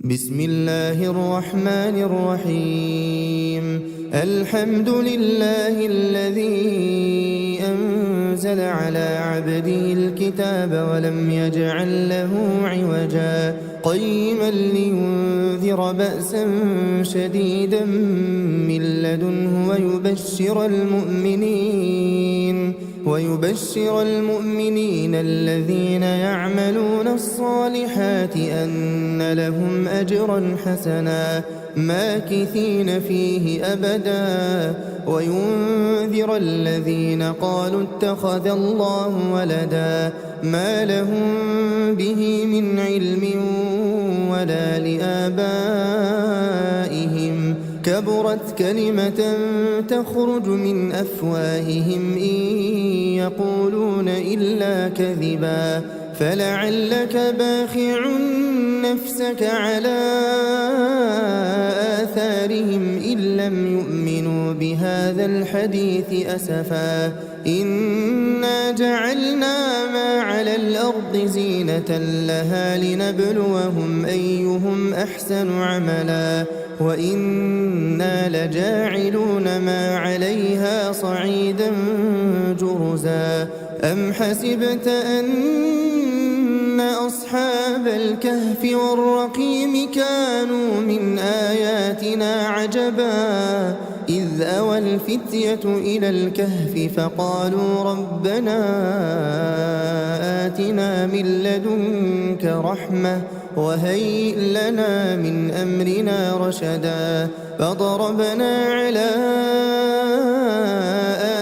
بسم الله الرحمن الرحيم. الحمد لله الذي أنزل على عبده الكتاب ولم يجعل له عوجا قيما لينذر بأسا شديدا من لدنه ويبشر المؤمنين الذين يعملون الصالحات أن لهم أجرا حسنا ماكثين فيه أبدا وينذر الذين قالوا اتخذ الله ولدا ما لهم به من علم ولا لآبائهم كبرت كلمة تخرج من أفواههم إن يقولون إلا كذبا فلعلك باخع نفسك على آثارهم إن لم يؤمنوا بهذا الحديث أسفا إنا جعلنا ما على الأرض زينة لها لنبلوهم أيهم أحسن عملا وإنا لجاعلون ما عليها صعيدا جرزا أم حسبت أن أصحاب الكهف والرقيم كانوا من آياتنا عجبا إذ أوى الفتية إلى الكهف فقالوا ربنا آتنا من لدنك رحمة وهيئ لنا من أمرنا رشدا فضربنا على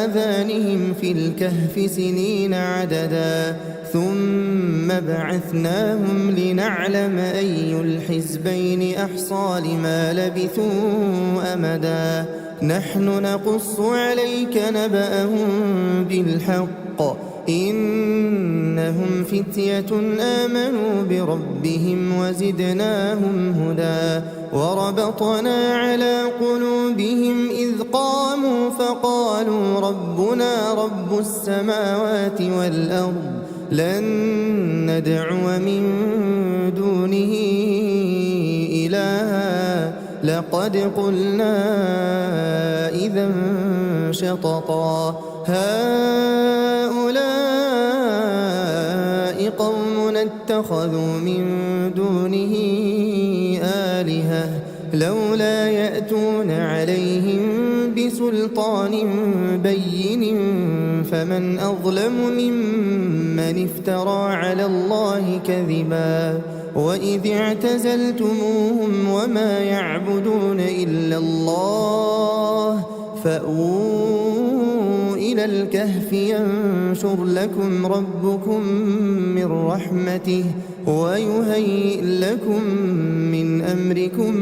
آذانهم في الكهف سنين عددا ثم بعثناهم لنعلم أي الحزبين أحصى لما لبثوا أمدا نحن نقص عليك نبأهم بالحق إنهم فتية آمنوا بربهم وزدناهم هدى وربطنا على قلوبهم إذ قاموا فقالوا ربنا رب السماوات والأرض لن ندعو من دونه إلها لقد قلنا إذا شططا هؤلاء قوم اتخذوا من دونه آلهة لولا يأتون عليهم بسلطان بين فمن أظلم ممن افترى على الله كذبا وإذ اعتزلتموهم وما يعبدون إلا الله فأووا إلى الكهف ينشر لكم ربكم من رحمته ويهيئ لكم من أمركم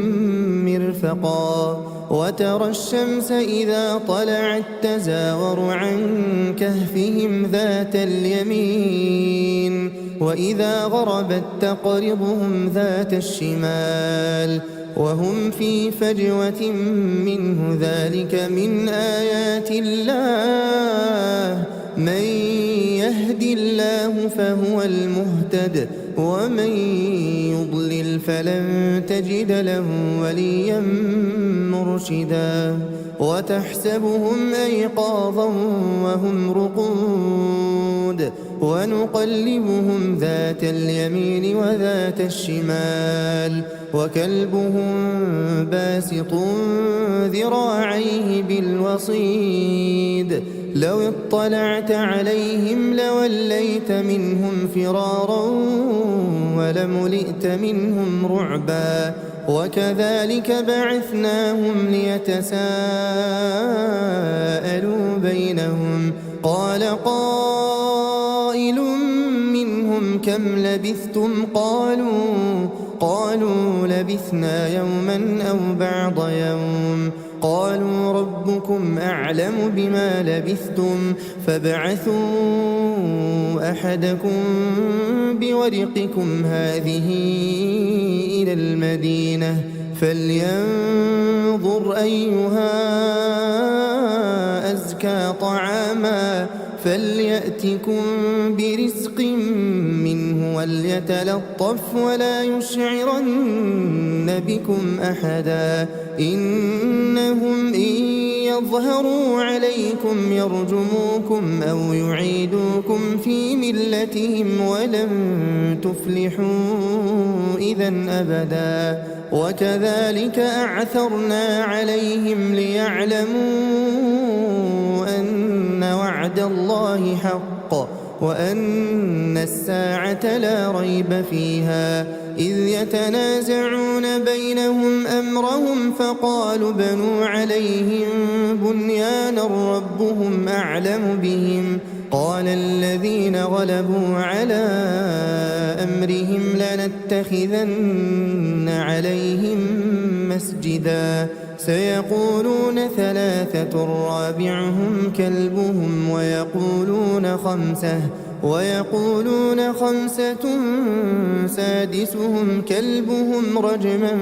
مرفقا وترى الشمس إذا طلعت تزاور عن كهفهم ذات اليمين وإذا غربت تقرضهم ذات الشمال وهم في فجوة منه ذلك من آيات الله من يهد الله فهو المهتد ومن يضلل فلن تجد له وليا مرشدا وتحسبهم أيقاظا وهم رقود ونقلبهم ذات اليمين وذات الشمال وكلبهم باسط ذراعيه بالوصيد لو اطلعت عليهم لوليت منهم فرارا ولملئت منهم رعبا وكذلك بعثناهم ليتساءلوا بينهم قال قائل منهم كم لبثتم قالوا لبثنا يوما أو بعض يوم قالوا ربكم أعلم بما لبثتم فابعثوا أحدكم بورقكم هذه إلى المدينة فلينظر أيها أزكى طعاما فليأتكم برزق منه وليتلطف ولا يشعرن بكم أحدا إنهم إن يظهروا عليكم يرجموكم أو يعيدوكم في ملتهم ولن تفلحوا إذا أبدا وكذلك أعثرنا عليهم ليعلموا أن وعد الله حق وأن الساعة لا ريب فيها إذ يتنازعون بينهم أمرهم فقالوا بنوا عليهم بنيانا ربهم أعلم بهم قال الذين غلبوا على أمرهم لنتخذن عليهم مسجدا سيقولون ثلاثة رابعهم كلبهم ويقولون خمسة سادسهم كلبهم رجما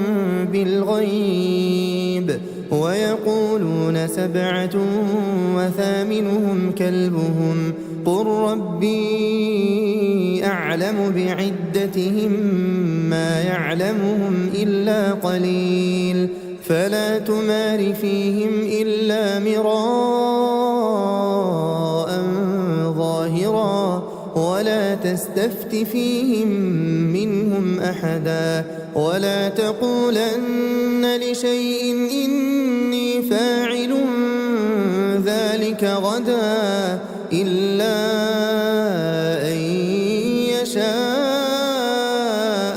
بالغيب ويقولون سبعة وثامنهم كلبهم قل ربي أعلم بعدتهم ما يعلمهم إلا قليل فلا تمار فيهم إلا مراء ظاهرا ولا تستفت فيهم منهم أحدا ولا تقولن لشيء إني فاعل ذلك غدا إلا أن يشاء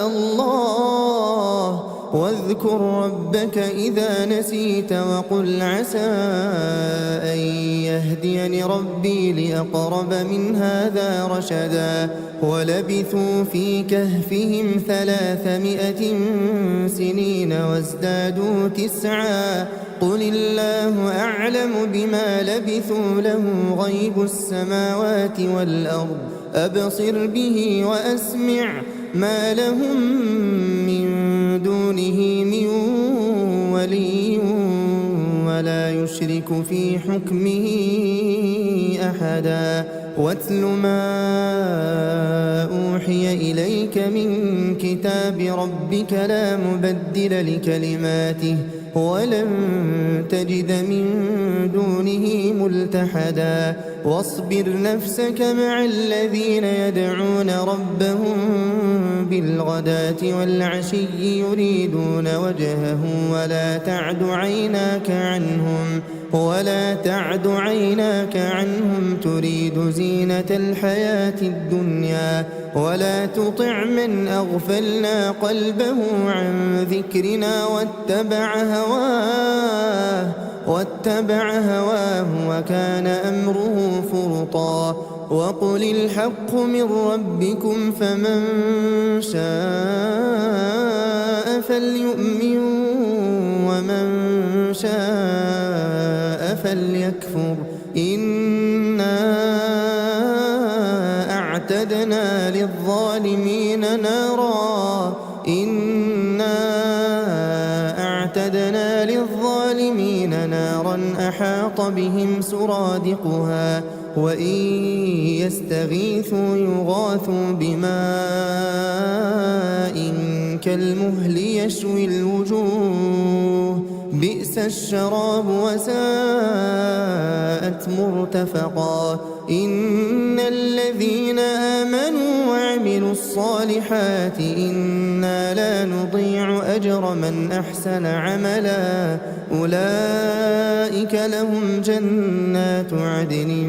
الله واذكر ربك إذا نسيت وقل عسى أن يهديني ربي لأقرب من هذا رشدا ولبثوا في كهفهم 300 سنين وازدادوا 9 قل الله أعلم بما لبثوا له غيب السماوات والأرض أبصر به وأسمع ما لهم من دونه من ولي ولا يشرك في حكمه أحدا واتل ما أوحي إليك من كتاب ربك لا مبدل لكلماته ولن تجد من دونه ملتحدا واصبر نفسك مع الذين يدعون ربهم بالغداة والعشي يريدون وجهه ولا تعد عيناك عنهم تريد زينة الحياة الدنيا ولا تطع من أغفلنا قلبه عن ذكرنا واتبع هواه وكان أمره فرطا وقل الحق من ربكم فمن شاء فليؤمن ومن شاء فليكفر إنا أعتدنا للظالمين نارا أحاط بهم سرادقها وإن يستغيثوا يغاثوا بماء كالمهل يشوي الوجوه بئس الشراب وساءت مرتفقا إن الذين آمنوا وعملوا الصالحات إنا لا نضيع أجر من أحسن عملا أولئك لهم جنات عدن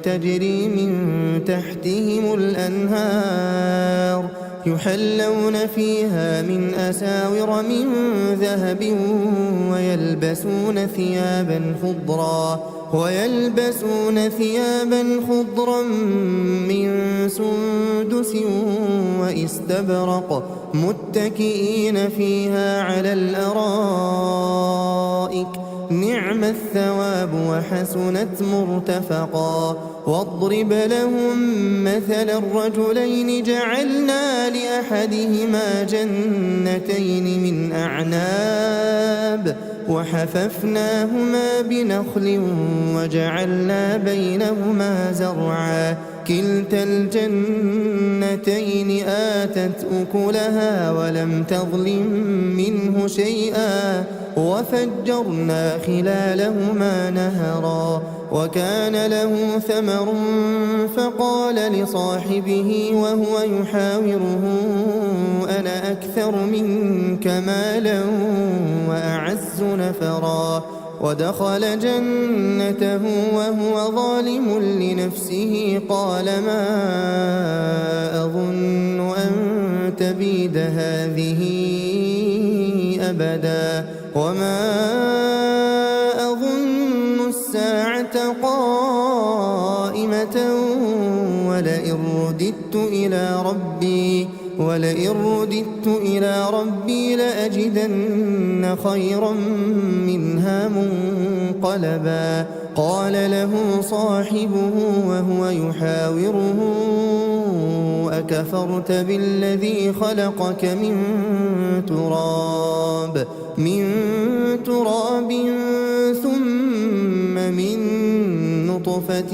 تجري من تحتهم الأنهار يحلون فيها من أساور من ذهب ويلبسون ثيابا خضرا من سندس وإستبرق متكئين فيها على الأرائك نعم الثواب وحسنت مرتفقا واضرب لهم مثل الرجلين جعلنا لأحدهما جنتين من أعناب وحففناهما بنخل وجعلنا بينهما زرعا كلتا الجنتين آتت أكلها ولم تظلم منه شيئا وفجرنا خلالهما نهرا وكان له ثمر فقال لصاحبه وهو يحاوره أنا أكثر منك مالا وأعز نفرا ودخل جنته وهو ظالم لنفسه قال ما أظن أن تبيد هذه أبدا وما أظن الساعة قائمة ولئن رددت إلى ربي لأجدن خيرا منها منقلبا قال له صاحبه وهو يحاوره أكفرت بالذي خلقك من تراب ثم من نطفة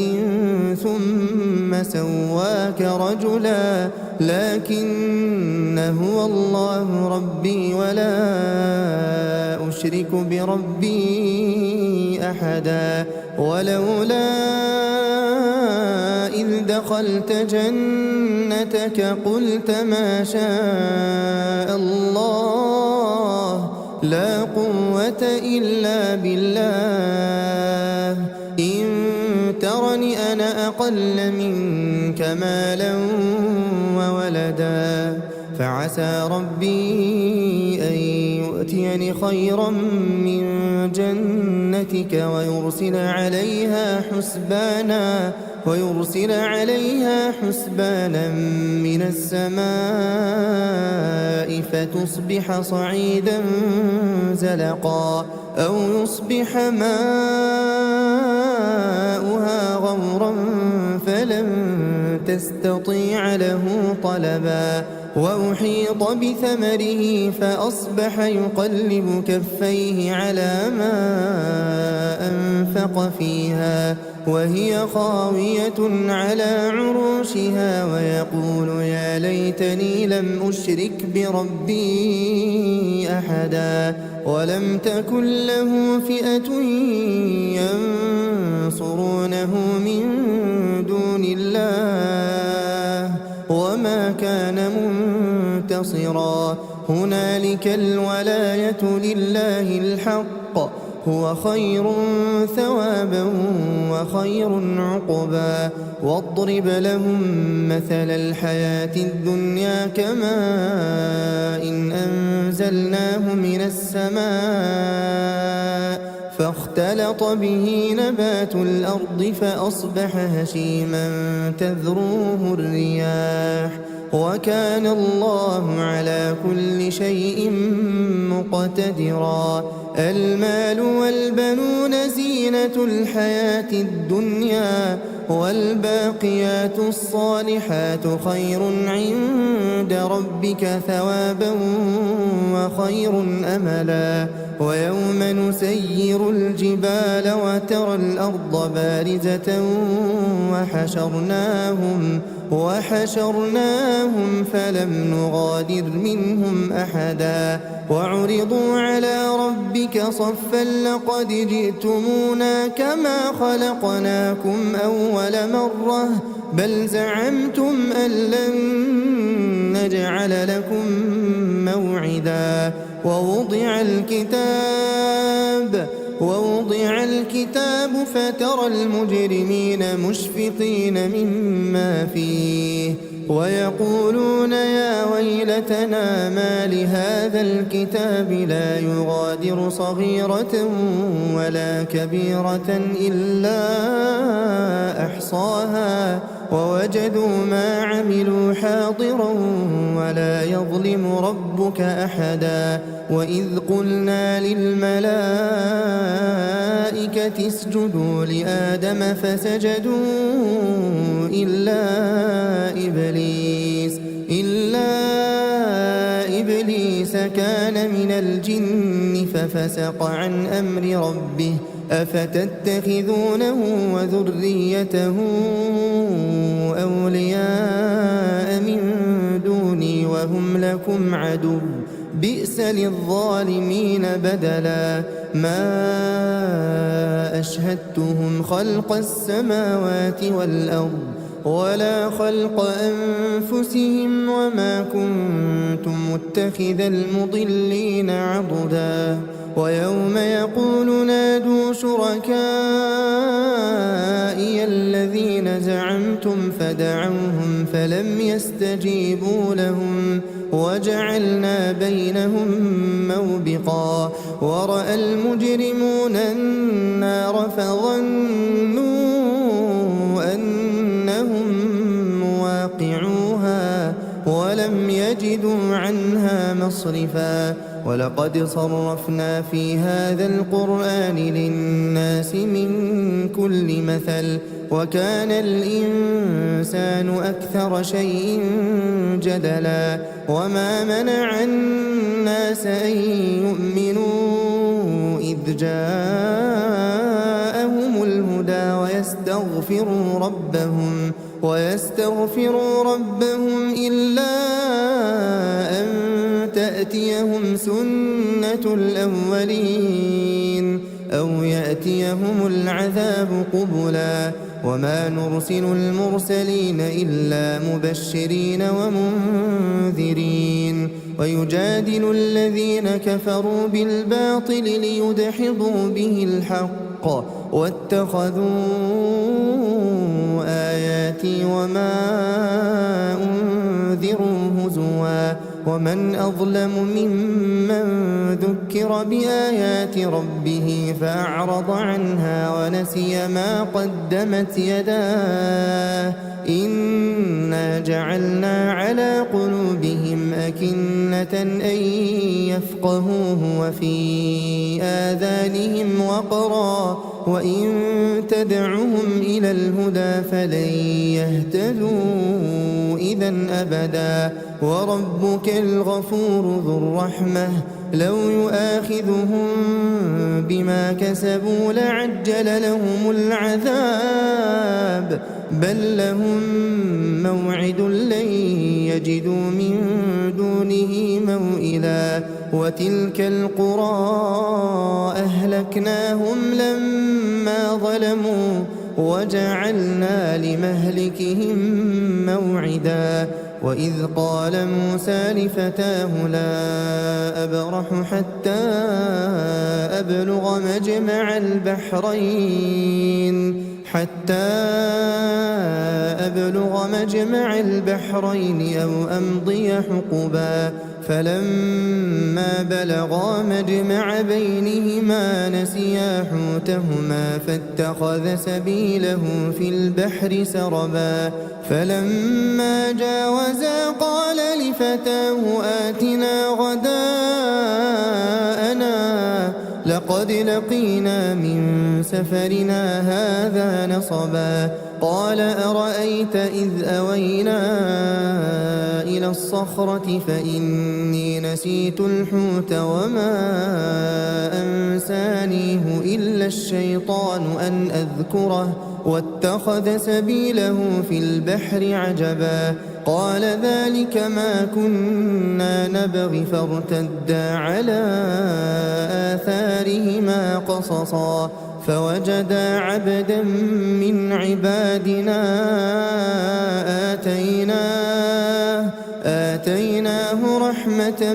ثم سواك رجلا لكن هو الله ربي ولا أشرك بربي أحدا ولولا إذ دخلت جنتك قلت ما شاء الله لا قوة إلا بالله إن ترني أنا أقل منك مالا وولدا فعسى ربي أن يؤتيني خيرا من جنتك ويرسل عليها حسبانا من السماء فتصبح صعيدا زلقا أو يصبح ماؤها غورا فلن تستطيع له طلبا وأحيط بثمره فأصبح يقلب كفيه على ما أنفق فيها وهي خاوية على عروشها ويقول يا ليتني لم أشرك بربي أحدا ولم تكن له فئة ينصرونه من دون الله وما كان منتصرا هنالك الولاية لله الحق هو خير ثوابا وخير عقبا واضرب لهم مثل الحياة الدنيا كماء إن أنزلناه من السماء فاختلط به نبات الأرض فأصبح هشيما تذروه الرياح وكان الله على كل شيء مقتدرا المال والبنون زينة الحياة الدنيا والباقيات الصالحات خير عند ربك ثوابا وخير أملا ويوم نسير الجبال وترى الأرض بارزة وحشرناهم فلم نغادر منهم أحدا وعرضوا على ربك صفا لقد جئتمونا كما خلقناكم أول مرة بل زعمتم أن لن نجعل لكم موعدا ووضع الكتاب فترى المجرمين مشفقين مما فيه ويقولون يا ويلتنا ما لهذا الكتاب لا يغادر صغيرة ولا كبيرة إلا أحصاها ووجدوا ما عملوا حاضرا ولا يظلم ربك أحدا وإذ قلنا للملائكة اسجدوا لآدم فسجدوا إلا إبليس كان من الجن ففسق عن أمر ربه أفتتخذونه وذريته أولياء من دوني وهم لكم عدو بئس للظالمين بدلا ما أشهدتهم خلق السماوات والأرض ولا خلق أنفسهم وما كنت متخذ المضلين عضدا ويوم يقول نادوا شركائي الذين زعمتم فدعوهم فلم يستجيبوا لهم وجعلنا بينهم موبقا ورأى المجرمون النار فظنوا أنهم مواقعوها ولم يجدوا عنها مصرفا ولقد صرفنا في هذا القرآن للناس من كل مثل وكان الإنسان أكثر شيء جدلا وما منع الناس أن يؤمنوا إذ جاءهم الهدى ويستغفروا ربهم إلا أن تأتيهم سنة الأولين أو يأتيهم العذاب قبلا وما نرسل المرسلين إلا مبشرين ومنذرين ويجادل الذين كفروا بالباطل ليدحضوا به الحق واتخذوا آياتي وما أنذروا هزوا ومن أظلم ممن ذكر بآيات ربه فأعرض عنها ونسي ما قدمت يداه إنا جعلنا على قلوبهم أكنة أن يفقهوه وفي آذانهم وقرا وإن تدعهم إلى الهدى فلن يهتدوا إذا أبدا وربك الغفور ذو الرحمة لو يؤاخذهم بما كسبوا لعجل لهم العذاب بل لهم موعد لن يجدوا من دونه موئلا وتلك القرى أهلكناهم لما ظلموا وجعلنا لمهلكهم موعدا وإذ قال موسى لفتاه لا أبرح حتى أبلغ مجمع البحرين أو أمضي حقبا فلما بلغا مجمع بينهما نسيا حوتهما فاتخذ سبيله في البحر سربا فلما جاوزا قال لفتاه آتنا غداءنا لقد لقينا من سفرنا هذا نصبا قال أرأيت إذ أوينا إلى الصخرة فإني نسيت الحوت وما أنسانيه إلا الشيطان أن أذكره واتخذ سبيله في البحر عجبا قال ذلك ما كنا نبغي فارتدا على آثارهما قصصا فوجدا عبدا من عبادنا آتيناه رحمة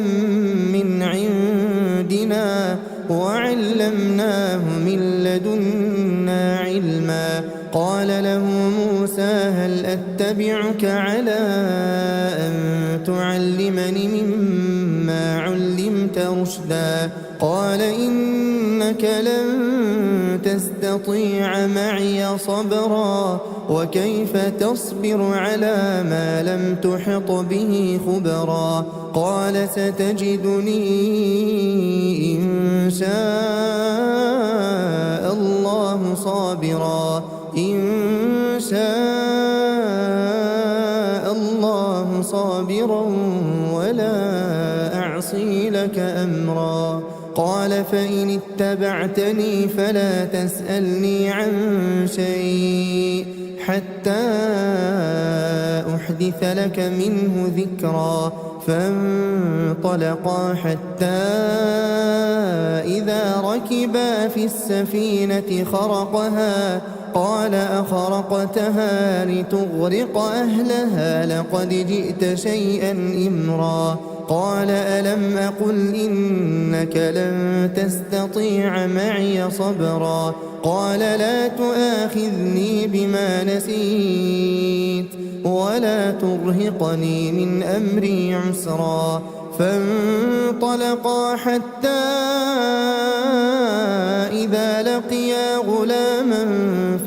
من عندنا وعلمناه من لدنا علما قال له موسى هل أتبعك على أن تعلمني مما علمت رشدا قال إنك لن تستطيع معي صبرا وكيف تصبر على ما لم تحط به خبرا قال ستجدني إن شاء الله صابرا ولا أعصي لك أمرا قال فإن اتبعتني فلا تسألني عن شيء حتى أحدث لك منه ذكرا. فانطلقا حتى إذا ركبا في السفينة خرقها قال أخرقتها لتغرق أهلها لقد جئت شيئا إمرا. قال ألم أقل إنك لن تستطيع معي صبرا. قال لا تؤاخذني بما نسيت ولا ترهقني من أمري عسرا. فانطلقا حتى إذا لقيا غلاما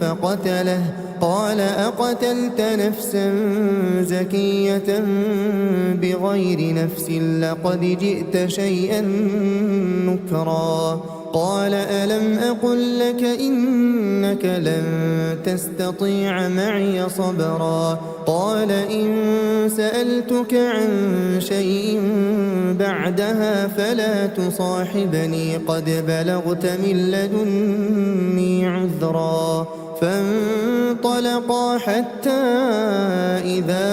فقتله قال أقتلت نفسا زكية بغير نفس لقد جئت شيئا نكرا. قال ألم أقل لك إنك لن تستطيع معي صبرا. قال إن سألتك عن شيء بعدها فلا تصاحبني قد بلغت من لدني عذرا. فانطلقا حتى إذا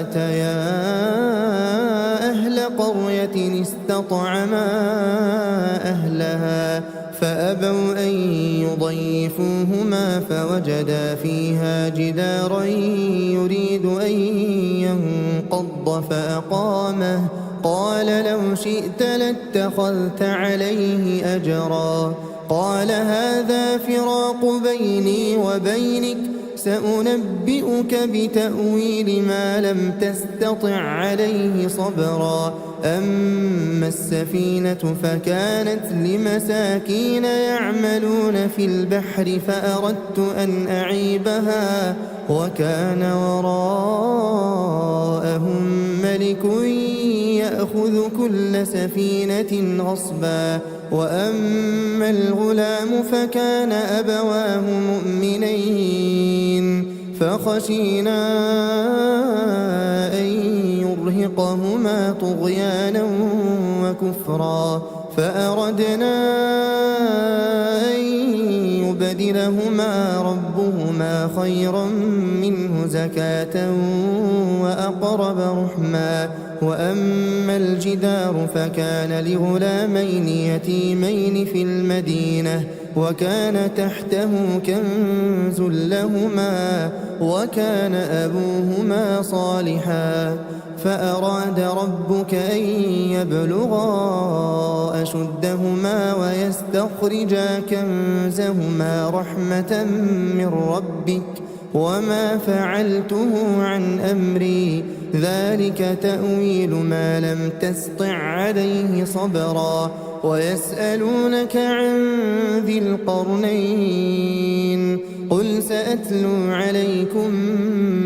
أتيا أهل قرية استطعما أهلها فأبوا أن يضيفوهما فوجدا فيها جدارا يريد أن ينقض فأقامه. قال لو شئت لاتخذت عليه أجرا. قال هذا فراق بيني وبينك سأنبئك بتأويل ما لم تستطع عليه صبرا. أما السفينة فكانت لمساكين يعملون في البحر فأردت أن أعيبها وكان وراءهم ملك يأخذ كل سفينة غصبا. وأما الغلام فكان أبواه مؤمنين فخشينا أن يرهقهما طغيانا وكفرا فأردنا أن يبدلهما ربهما خيرا منه زكاة وأقرب رحما. وأما الجدار فكان لغلامين يتيمين في المدينة وكان تحته كنز لهما وكان أبوهما صالحا فأراد ربك أن يبلغا أشدهما ويستخرجا كنزهما رحمة من ربك وما فعلته عن أمري ذلك تأويل ما لم تسطع عليه صبرا. ويسألونك عن ذي القرنين قل سأتلو عليكم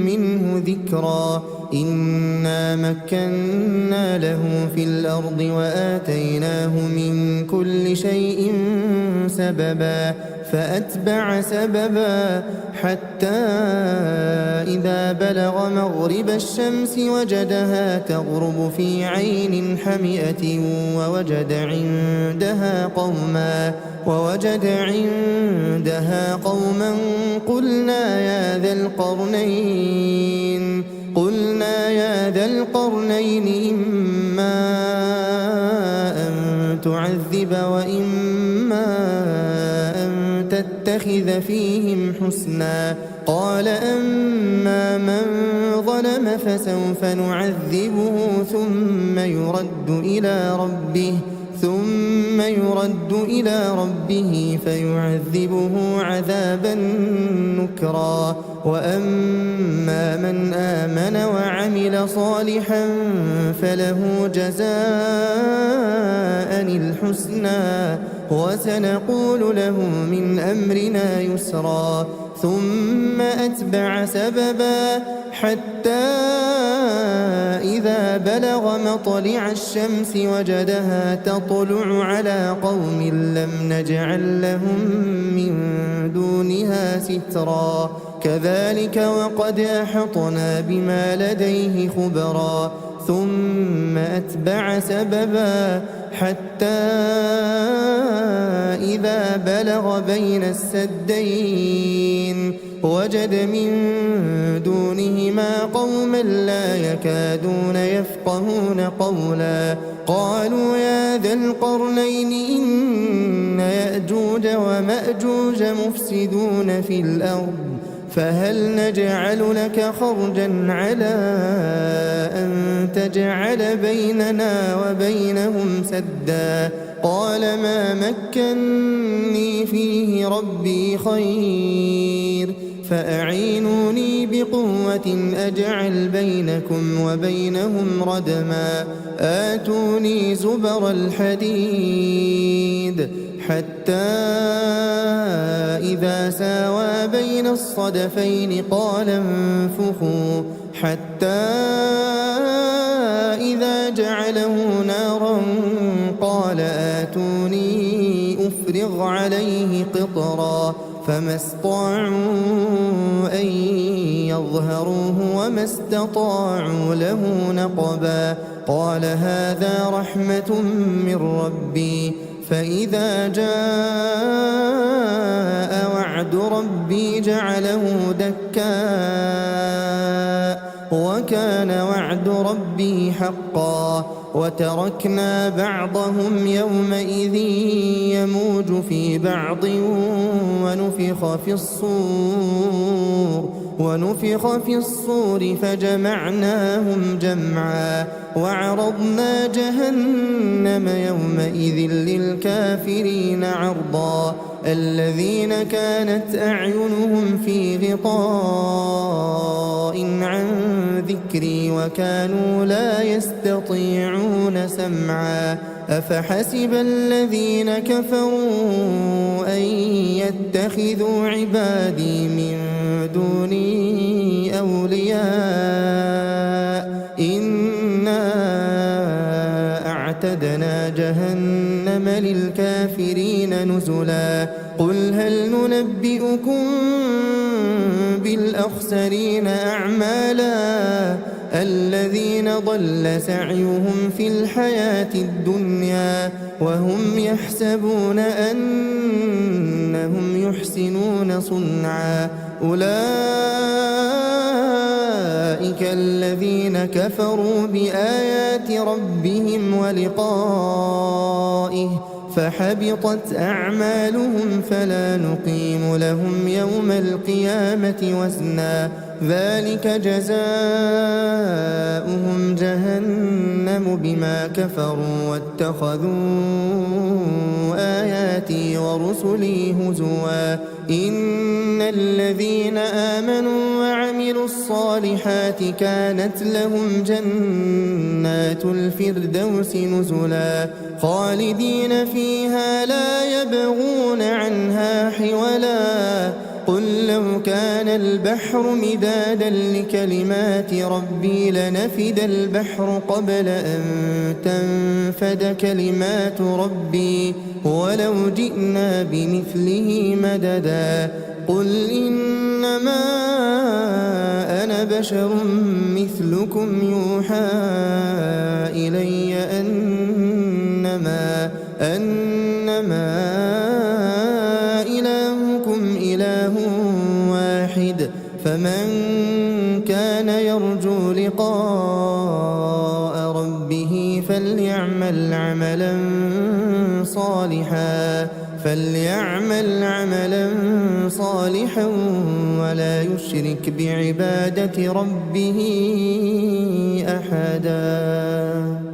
منه ذكرا. إنا مكنا له في الأرض وآتيناه من كل شيء سببا فأتبع سببا حتى إذا بلغ مغرب الشمس وجدها تغرب في عين حمئة ووجد عندها قوما قلنا يا ذا القرنين إما أن تعذب وإما أن تتخذ فيهم حسنا. قال أما من ظلم فسوف نعذبه ثم يرد إلى ربه فيعذبه عذابا نكرا. وأما من آمن وعمل صالحا فله جزاء الحسنى وسنقول له من أمرنا يسرا. ثم أتبع سببا حتى إذا بلغ مطلع الشمس وجدها تطلع على قوم لم نجعل لهم من دونها سترا. كذلك وقد أحطنا بما لديه خبرا. ثم أتبع سببا حتى إذا بلغ بين السدين وجد من دونهما قوما لا يكادون يفقهون قولا قالوا يا ذا القرنين إن يأجوج ومأجوج مفسدون في الأرض فهل نجعل لك خرجا على أن تجعل بيننا وبينهم سدا قال ما مكني فيه ربي خير فأعينوني بقوة أجعل بينكم وبينهم ردما آتوني زبر الحديد حتى إذا ساوى بين الصدفين قال انفخوا حتى إذا جعله نارا قال آتوني أفرغ عليه قطرا فما استطاعوا أن يظهروه وما استطاعوا له نقبا قال هذا رحمة من ربي فإذا جاء وعد ربي جعله دكاء وكان وعد ربي حقا وتركنا بعضهم يومئذ يموج في بعض ونفخ في الصور فجمعناهم جمعا وعرضنا جهنم يومئذ للكافرين عرضا الذين كانت أعينهم في غطاء عن ذكري وكانوا لا يستطيعون سمعا أفحسب الذين كفروا أن يتخذوا عبادي من دوني أولياء إنا أعتدنا جهنم للكافرين نزلا قل هل ننبئكم بالأخسرين أعمالا الذين ضل سعيهم في الحياة الدنيا وهم يحسبون أنهم يحسنون صنعا أولئك الذين كفروا بآيات ربهم ولقائه فحبطت أعمالهم فلا نقيم لهم يوم القيامة وزنا ذلك جزاؤهم جهنم بما كفروا واتخذوا آياتي ورسلي هزوا إن الذين آمنوا وعملوا الصالحات كانت لهم جنات الفردوس نزلا خالدين فيها لا يبغون عنها حولا قل لو كان البحر مدادا لكلمات ربي لنفد البحر قبل أن تنفد كلمات ربي ولو جئنا بمثله مددا قل إنما أنا بشر مثلكم يوحى إلي أنما إلهكم إله واحد فمن كان يرجو لقاء ربه فليعمل عملا صالحا ولا يشرك بعبادة ربه أحدا.